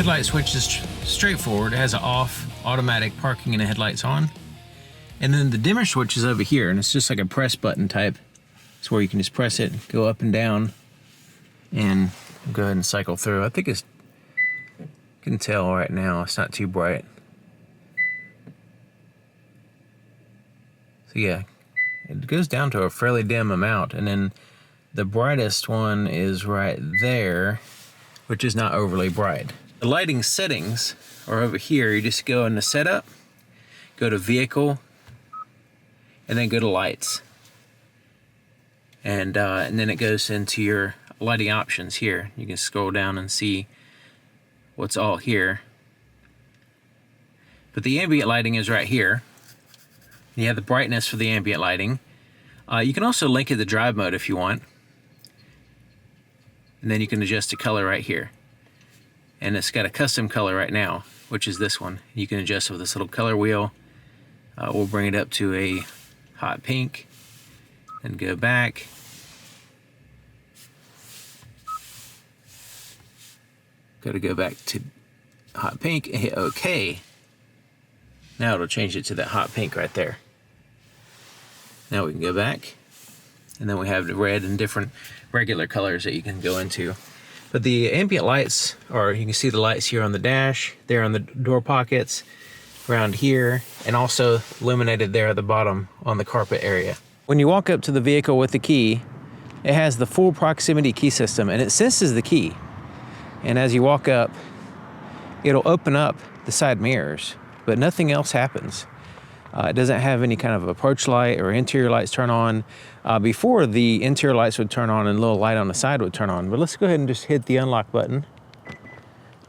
headlight switch is straightforward. It has an off, automatic, parking, and the headlights on. And then the dimmer switch is over here, and it's just like a press button type. It's where you can just press it, go up and down, and go ahead and cycle through. I think you can tell right now it's not too bright. So yeah, it goes down to a fairly dim amount, and then the brightest one is right there, which is not overly bright. The lighting settings are over here. You just go into setup, go to vehicle, and then go to lights. And then it goes into your lighting options here. You can scroll down and see what's all here. But the ambient lighting is right here. You have the brightness for the ambient lighting. You can also link it to drive mode if you want. And then you can adjust the color right here. And it's got a custom color right now, which is this one. You can adjust with this little color wheel. We'll bring it up to a hot pink and go back. Go back to hot pink and hit OK. Now it'll change it to that hot pink right there. Now we can go back, and then we have the red and different regular colors that you can go into. But the ambient lights are, you can see the lights here on the dash, there on the door pockets, around here, and also illuminated there at the bottom on the carpet area. When you walk up to the vehicle with the key, it has the full proximity key system, and it senses the key. And as you walk up, it'll open up the side mirrors, but nothing else happens. It doesn't have any kind of approach light or interior lights turn on. Before, the interior lights would turn on and a little light on the side would turn on. But let's go ahead and just hit the unlock button.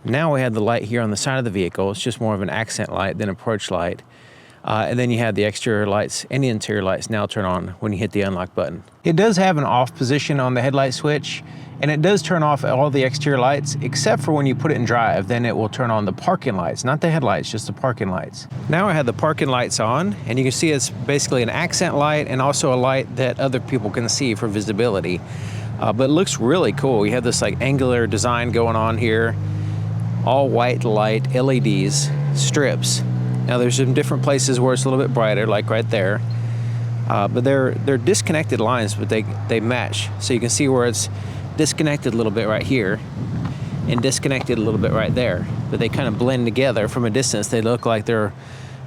Now we have the light here on the side of the vehicle. It's just more of an accent light than approach light. And then you have the exterior lights and the interior lights now turn on when you hit the unlock button. It does have an off position on the headlight switch, and it does turn off all the exterior lights, except for when you put it in drive, then it will turn on the parking lights, not the headlights, just the parking lights. Now I have the parking lights on, and you can see it's basically an accent light and also a light that other people can see for visibility. But it looks really cool. You have this like angular design going on here, all white light, LEDs, strips. Now there's some different places where it's a little bit brighter, like right there. But they're disconnected lines, but they match. So you can see where it's disconnected a little bit right here and disconnected a little bit right there. But they kind of blend together from a distance. They look like they're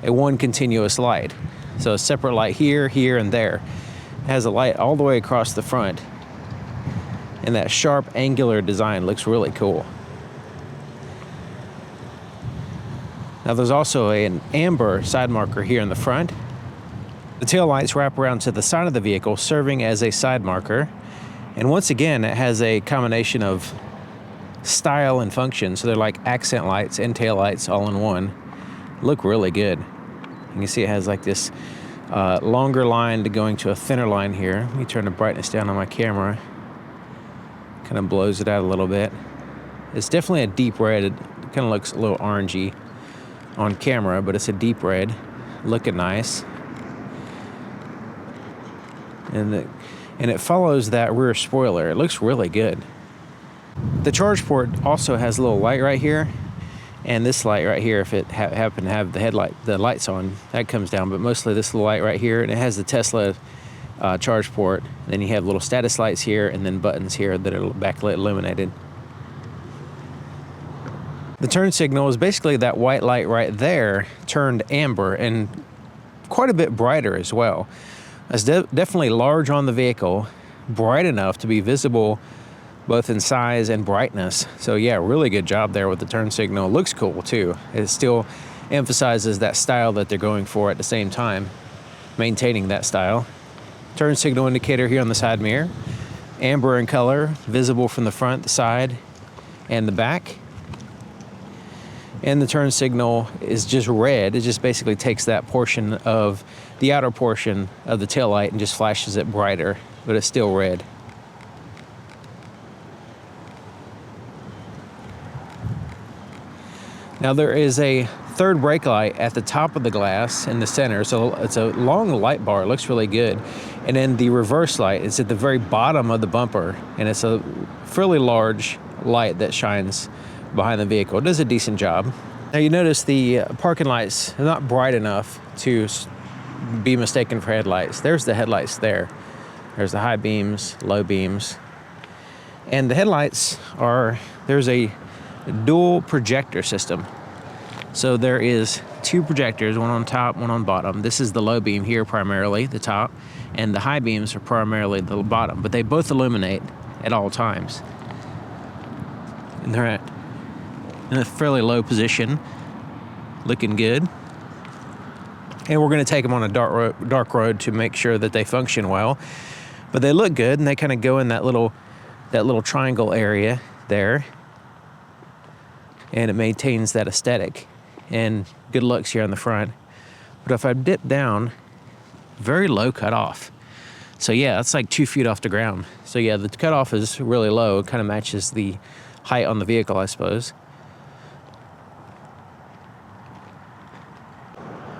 a one continuous light. So a separate light here, here, and there. It has a light all the way across the front. And that sharp angular design looks really cool. Now there's also an amber side marker here in the front. The tail lights wrap around to the side of the vehicle, serving as a side marker. And once again, it has a combination of style and function. So they're like accent lights and tail lights all in one. Look really good. You can see it has like this longer line to going to a thinner line here. Let me turn the brightness down on my camera. Kind of blows it out a little bit. It's definitely a deep red. It kind of looks a little orangey on camera, but it's a deep red, looking nice. And it follows that rear spoiler. It looks really good. The charge port also has a little light right here, and this light right here, if it happen to have the lights on, that comes down. But mostly this little light right here, and it has the Tesla charge port. Then you have little status lights here, and then buttons here that are backlit illuminated. The turn signal is basically that white light right there turned amber, and quite a bit brighter as well. It's definitely large on the vehicle, bright enough to be visible both in size and brightness. So yeah, really good job there with the turn signal. Looks cool too. It still emphasizes that style that they're going for at the same time, maintaining that style. Turn signal indicator here on the side mirror, amber in color, visible from the front, the side, and the back. And the turn signal is just red. It just basically takes that portion of the outer portion of the taillight and just flashes it brighter, but it's still red. Now there is a third brake light at the top of the glass in the center. So it's a long light bar. It looks really good. And then the reverse light is at the very bottom of the bumper, and it's a fairly large light that shines behind the vehicle. It does a decent job. Now you notice the parking lights are not bright enough to be mistaken for headlights. There's the headlights there. There's the high beams, low beams. And the headlights there's a dual projector system. So there is 2 projectors, one on top, one on bottom. This is the low beam here primarily, the top, and the high beams are primarily the bottom, but they both illuminate at all times. And they're in a fairly low position, looking good. And we're gonna take them on a dark road to make sure that they function well. But they look good, and they kind of go in that little triangle area there. And it maintains that aesthetic and good looks here on the front. But if I dip down, very low cutoff. So yeah, it's like 2 feet off the ground. So yeah, the cutoff is really low. It kind of matches the height on the vehicle, I suppose.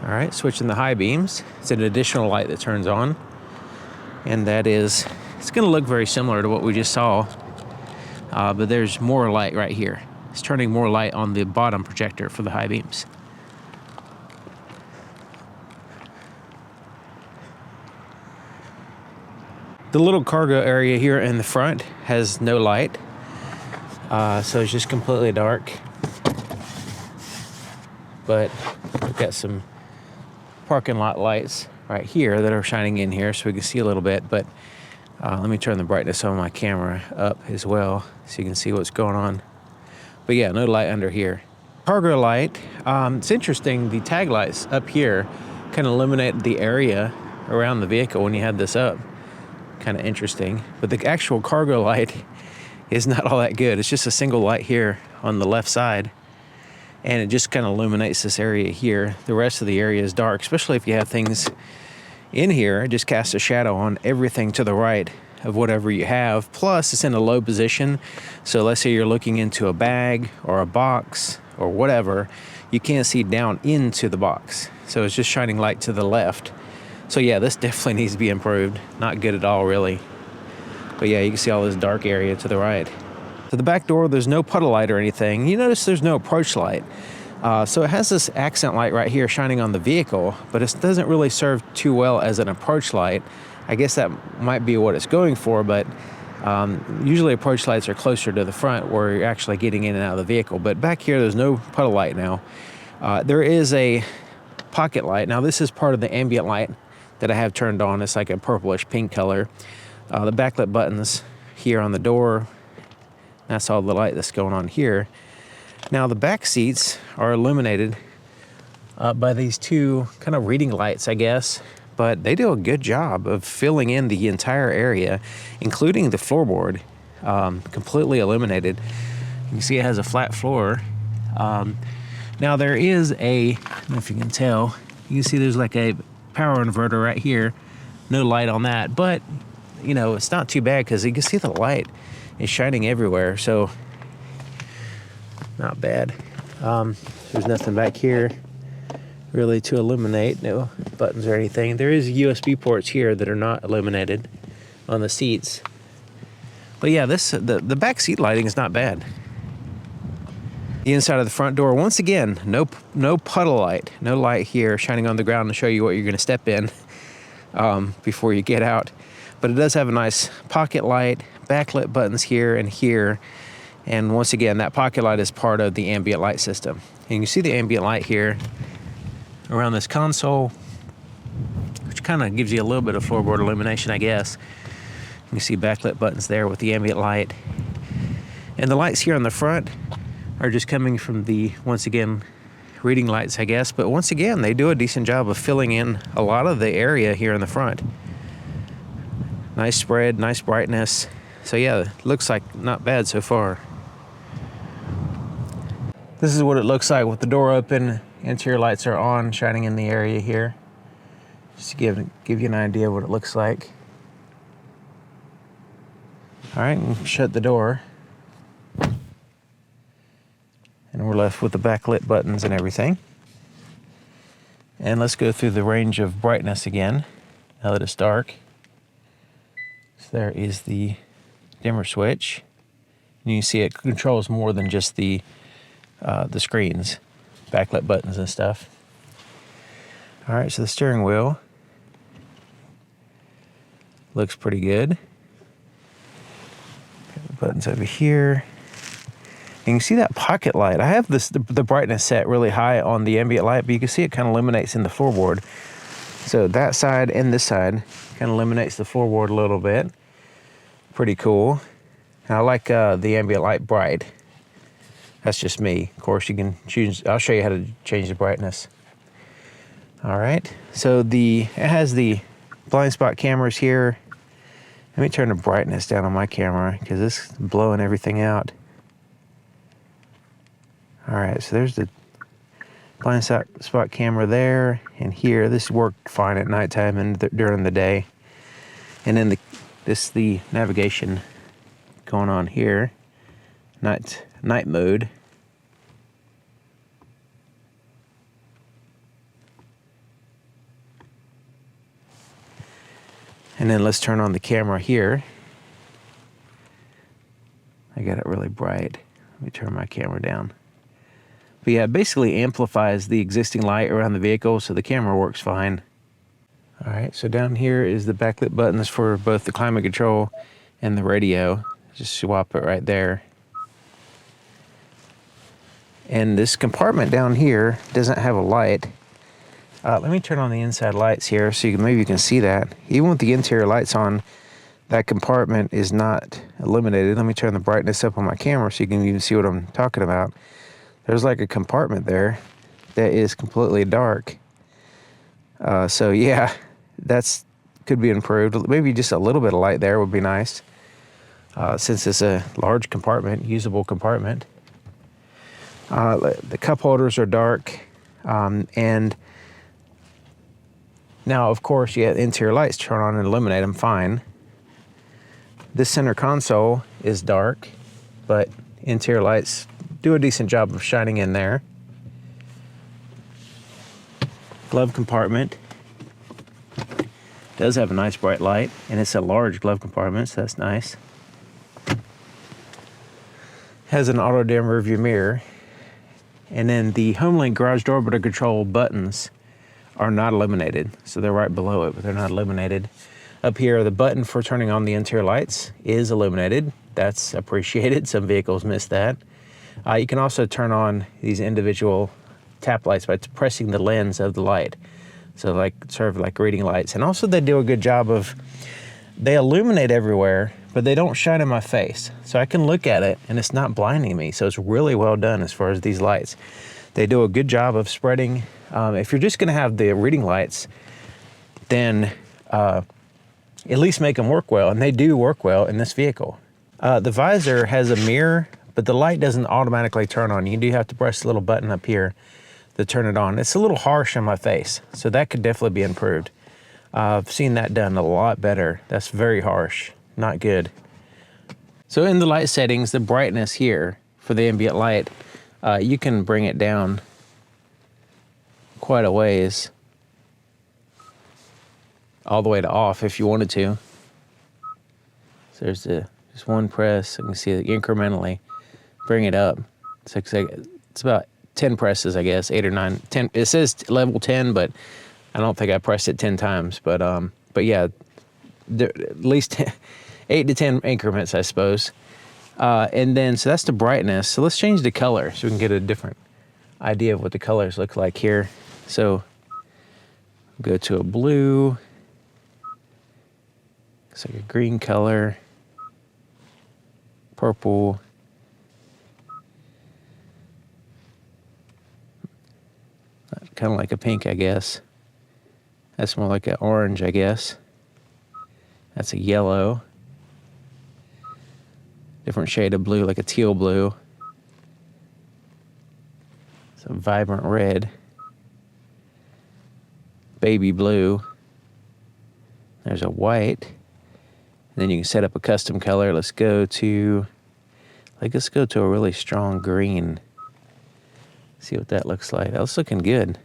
All right, switching the high beams. It's an additional light that turns on. And it's gonna look very similar to what we just saw, but there's more light right here. It's turning more light on the bottom projector for the high beams. The little cargo area here in the front has no light, so it's just completely dark. But we've got some parking lot lights right here that are shining in here so we can see a little bit, but let me turn the brightness on my camera up as well so you can see what's going on. But yeah, no light under here. Cargo light, it's interesting, the tag lights up here kind of illuminate the area around the vehicle when you have this up. Kind of interesting, but the actual cargo light is not all that good. It's just a single light here on the left side, and it just kind of illuminates this area here. The rest of the area is dark, especially if you have things in here. It just casts a shadow on everything to the right of whatever you have. Plus, it's in a low position, so let's say you're looking into a bag or a box or whatever, you can't see down into the box. So it's just shining light to the left. So yeah, this definitely needs to be improved. Not good at all, really. But yeah, you can see all this dark area to the right. So the back door, there's no puddle light or anything. You notice there's no approach light. So it has this accent light right here shining on the vehicle, but it doesn't really serve too well as an approach light. I guess that might be what it's going for, but usually approach lights are closer to the front where you're actually getting in and out of the vehicle. But back here, there's no puddle light now. There is a pocket light. Now this is part of the ambient light that I have turned on. It's like a purplish pink color. The backlit buttons here on the door, that's all the light that's going on here. Now the back seats are illuminated by these 2 kind of reading lights, I guess, but they do a good job of filling in the entire area, including the floorboard, completely illuminated. You can see it has a flat floor. Now there is I don't know if you can tell, you can see there's like a power inverter right here. No light on that, but you know, it's not too bad because you can see the light is shining everywhere, so not bad. There's nothing back here really to illuminate, no buttons or anything. There is USB ports here that are not illuminated on the seats. But yeah, the back seat lighting is not bad. The inside of the front door, once again, no puddle light, no light here shining on the ground to show you what you're gonna step in before you get out. But it does have a nice pocket light, backlit buttons here and here. And once again, that pocket light is part of the ambient light system. And you can see the ambient light here around this console, which kind of gives you a little bit of floorboard illumination, I guess. You can see backlit buttons there with the ambient light. And the lights here on the front are just coming from the, once again, reading lights, I guess. But once again, they do a decent job of filling in a lot of the area here in the front. Nice spread, nice brightness. So yeah, it looks like not bad so far. This is what it looks like with the door open. Interior lights are on, shining in the area here. Just to give you an idea of what it looks like. All right, and shut the door. And we're left with the backlit buttons and everything. And let's go through the range of brightness again, now that it's dark. So there is the dimmer switch. And you see it controls more than just the the screens, backlit buttons and stuff. All right, so the steering wheel looks pretty good. Got the buttons over here. You can see that pocket light. I have the brightness set really high on the ambient light, but you can see it kind of illuminates in the floorboard. So that side and this side kind of illuminates the floorboard a little bit. Pretty cool. And I like the ambient light bright. That's just me. Of course, you can choose. I'll show you how to change the brightness. All right. So it has the blind spot cameras here. Let me turn the brightness down on my camera because this is blowing everything out. All right, so there's the blind spot camera there and here. This worked fine at nighttime and during the day. And then the navigation going on here, night mode. And then let's turn on the camera here. I got it really bright. Let me turn my camera down. But yeah, it basically amplifies the existing light around the vehicle, so the camera works fine. All right, so down here is the backlit buttons for both the climate control and the radio. Just swap it right there. And this compartment down here doesn't have a light. Let me turn on the inside lights here so maybe you can see that. Even with the interior lights on, that compartment is not illuminated. Let me turn the brightness up on my camera so you can even see what I'm talking about. There's like a compartment there that is completely dark. So yeah, could be improved. Maybe just a little bit of light there would be nice. Since it's a large compartment, usable compartment. The cup holders are dark. And now, of course, you have interior lights turn on and illuminate them fine. This center console is dark, but interior lights do a decent job of shining in there. Glove compartment does have a nice bright light, and it's a large glove compartment, so that's nice. Has an auto dim rear view mirror, and then the HomeLink garage door button control buttons are not illuminated, so they're right below it, but they're not illuminated. Up here, the button for turning on the interior lights is illuminated. That's appreciated. Some vehicles miss that. You can also turn on these individual tap lights by pressing the lens of the light. So like sort of like reading lights. And also they do a good job of, they illuminate everywhere, but they don't shine in my face. So I can look at it and it's not blinding me. So it's really well done as far as these lights. They do a good job of spreading. If you're just gonna have the reading lights, then at least make them work well. And they do work well in this vehicle. The visor has a mirror, but the light doesn't automatically turn on. You do have to press the little button up here to turn it on. It's a little harsh on my face, so that could definitely be improved. I've seen that done a lot better. That's very harsh, not good. So in the light settings, the brightness here for the ambient light, you can bring it down quite a ways, all the way to off if you wanted to. So there's just one press. I can see it incrementally. Bring it up. It's about 10 presses, I guess, 8 or 9. 10. It says level 10, but I don't think I pressed it 10 times. But yeah, at least 8 to 10 increments, I suppose. And then, so that's the brightness. So let's change the color so we can get a different idea of what the colors look like here. So go to a blue. Looks like a green color. Purple. Kind of like a pink, I guess. That's more like an orange, I guess. That's a yellow. Different shade of blue, like a teal blue. It's a vibrant red. Baby blue. There's a white. And then you can set up a custom color. Let's go to a really strong green. See what that looks like. That's looking good.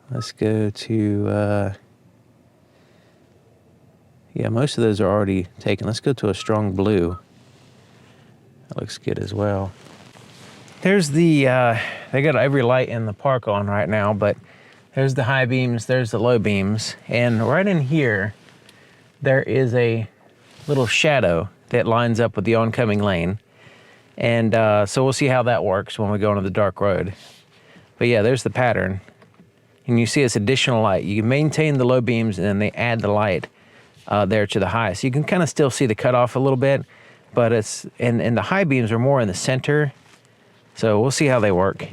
Let's go to, yeah, most of those are already taken. Let's go to a strong blue. That looks good as well. There's the, they got every light in the park on right now, but there's the high beams, there's the low beams. And right in here, there is a little shadow that lines up with the oncoming lane. And so we'll see how that works when we go into the dark road. But yeah, there's the pattern. And you see it's additional light. You can maintain the low beams and then they add the light there to the high. So you can kind of still see the cutoff a little bit, but it's, and the high beams are more in the center. So we'll see how they work.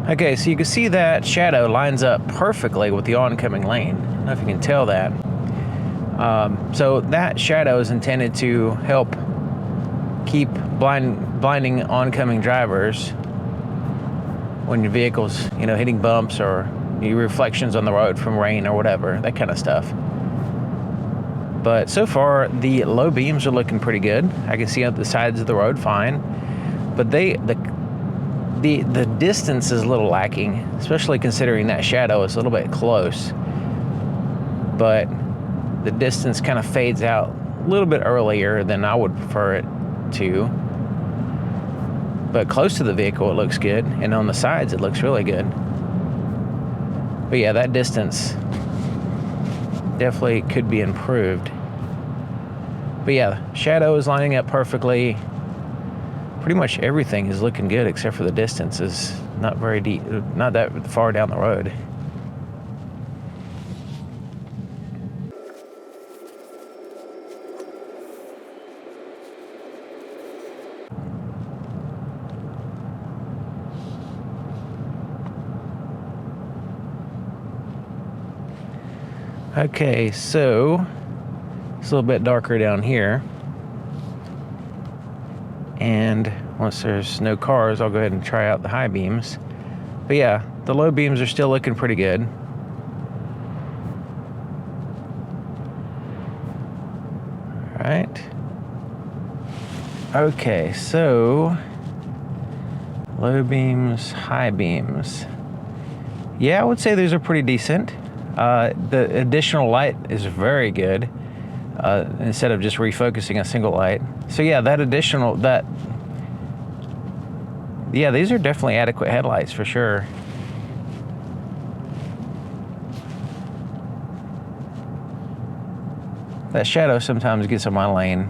Okay, so you can see that shadow lines up perfectly with the oncoming lane. I don't know if you can tell that. So that shadow is intended to help keep blinding oncoming drivers when your vehicle's, you know, hitting bumps or your reflections on the road from rain or whatever, that kind of stuff. But so far, the low beams are looking pretty good. I can see up the sides of the road fine, but the distance is a little lacking, especially considering that shadow is a little bit close. But the distance kind of fades out a little bit earlier than I would prefer it to. But close to the vehicle, it looks good. And on the sides, it looks really good. But yeah, that distance definitely could be improved. But yeah, shadow is lining up perfectly. Pretty much everything is looking good except for the distance is not very deep, not that far down the road. Okay, so it's a little bit darker down here. And once there's no cars, I'll go ahead and try out the high beams. But yeah, the low beams are still looking pretty good. All right. Okay, so low beams, high beams. Yeah, I would say these are pretty decent. The additional light is very good. Instead of just refocusing a single light. So yeah, yeah, these are definitely adequate headlights for sure. That shadow sometimes gets on my lane.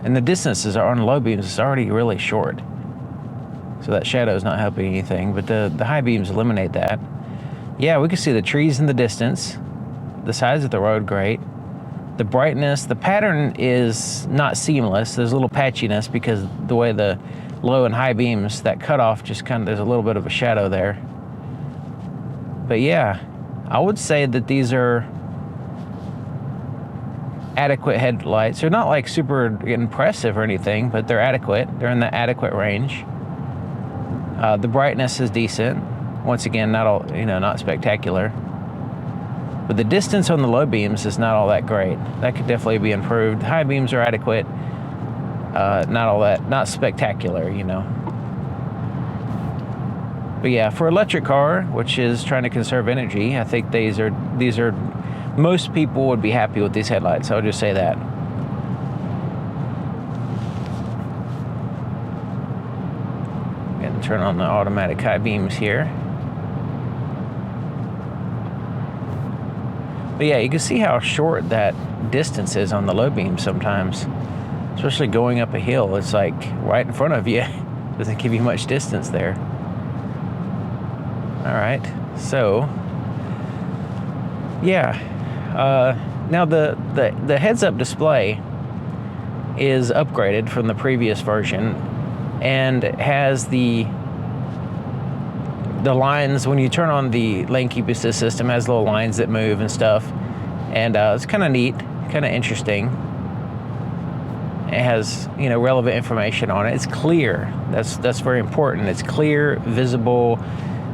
And the distances are on low beams, it's already really short. So that shadow is not helping anything, but the high beams eliminate that. Yeah, we can see the trees in the distance. The sides of the road, great. The brightness, the pattern is not seamless. There's a little patchiness because the way the low and high beams, that cutoff just kind of, there's a little bit of a shadow there. But yeah, I would say that these are adequate headlights. They're not like super impressive or anything, but they're adequate. They're in the adequate range. The brightness is decent. Once again, not spectacular. But the distance on the low beams is not all that great. That could definitely be improved. High beams are adequate. Not spectacular, you know. But yeah, for electric car, which is trying to conserve energy, I think these are most people would be happy with these headlights. I'll just say that. And turn on the automatic high beams here. But yeah, you can see how short that distance is on the low beam sometimes. Especially going up a hill, it's like right in front of you. Doesn't give you much distance there. All right, so yeah. Now the heads-up display is upgraded from the previous version and has the lines. When you turn on the lane keep assist system, has little lines that move and stuff, and it's kind of neat, kind of interesting. It has, you know, relevant information on it. It's clear. That's very important. It's clear, visible.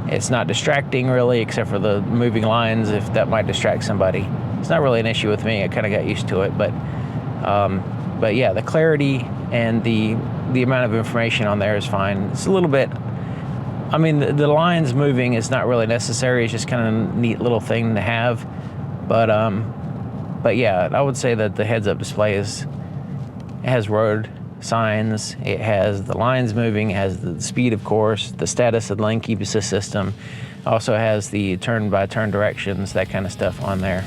It's not distracting really, except for the moving lines, if that might distract somebody. It's not really an issue with me. I kind of got used to it, but yeah, the clarity and the amount of information on there is fine. It's a little bit I mean, the lines moving is not really necessary. It's just kind of a neat little thing to have. But yeah, I would say that the heads-up display it has road signs, it has the lines moving, it has the speed, of course, the status of the lane keep assist system, also has the turn-by-turn directions, that kind of stuff on there.